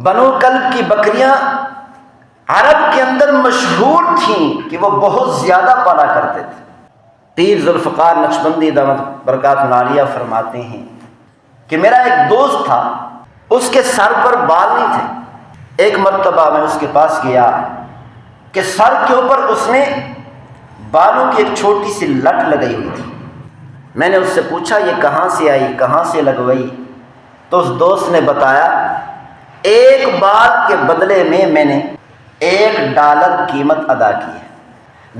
بنو کلب کی بکریاں عرب کے اندر مشہور تھیں کہ وہ بہت زیادہ پالا کرتے تھے۔ پیر ذوالفقار نقشبندی دامت برکاتہ عالیہ فرماتے ہیں کہ میرا ایک دوست تھا، اس کے سر پر بال نہیں تھے۔ ایک مرتبہ میں اس کے پاس گیا کہ سر کے اوپر اس نے بالوں کی ایک چھوٹی سی لٹ لگائی ہوئی تھی۔ میں نے اس سے پوچھا یہ کہاں سے آئی، کہاں سے لگوائی؟ تو اس دوست نے بتایا ایک بال کے بدلے میں نے $1 قیمت ادا کی ہے۔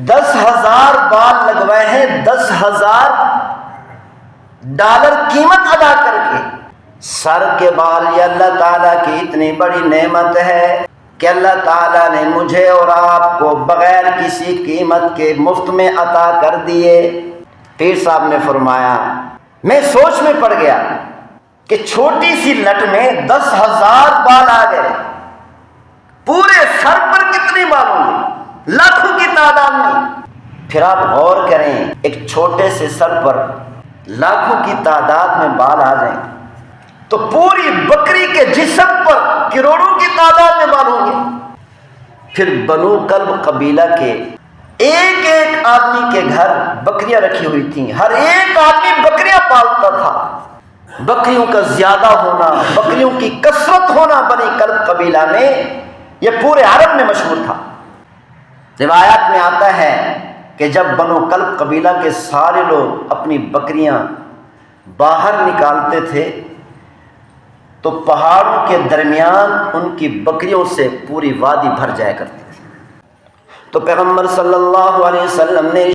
10,000 بال لگوائے ہیں، $10,000 قیمت ادا کر کے۔ سر کے بال یہ اللہ تعالیٰ کی اتنی بڑی نعمت ہے کہ اللہ تعالیٰ نے مجھے اور آپ کو بغیر کسی قیمت کے مفت میں عطا کر دیے۔ پیر صاحب نے فرمایا میں سوچ میں پڑ گیا کہ چھوٹی سی لٹ میں 10,000 بال آ گئے، پورے سر پر کتنے بال ہوں گے؟ لاکھوں کی تعداد میں۔ پھر آپ غور کریں، ایک چھوٹے سے سر پر لاکھوں کی تعداد میں بال آ جائیں تو پوری بکری کے جسم پر کروڑوں کی تعداد میں بال ہوں گے۔ پھر بنو کلب قبیلہ کے ایک ایک آدمی کے گھر بکریاں رکھی ہوئی تھیں، ہر ایک آدمی بکریاں پالتا تھا۔ بکریوں کا زیادہ ہونا، بکریوں کی کثرت ہونا بنی کلب قبیلہ میں یہ پورے عرب میں مشہور تھا۔ روایات میں آتا ہے کہ جب بنو کلب قبیلہ کے سارے لوگ اپنی بکریاں باہر نکالتے تھے تو پہاڑوں کے درمیان ان کی بکریوں سے پوری وادی بھر جایا کرتی تھی۔ تو پیغمبر صلی اللہ علیہ وسلم نے